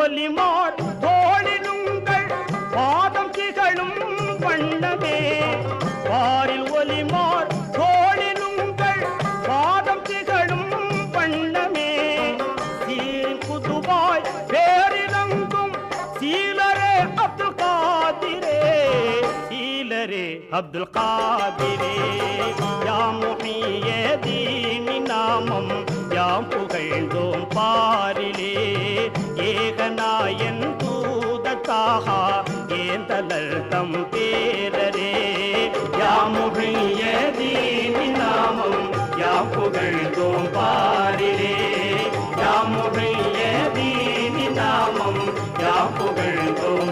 ஒலிமார் தோழிலுங்கள் பாதம் திகழும் வண்ணமே பாரில் ஒலிமார் தோழிலுங்கள் பாதம் திகழும் வண்ணமே சீரின் புதுவாய் பேரிலங்கும் சீலரே அப்துல் காதிரே சீலரே அப்துல் காதிரே யா முஹியதீன் நாமம் யாம் புகழ்ந்தோம் பாரிலே ஏகநாயன் தூதத்தாக ஏந்தலர் தம் பேரரே யா முஹியதீன் நாமம் யாம் புகழ்ந்தோம் பாரிலே யா முஹியதீன் நாமம் யாம் புகழ்ந்தோம்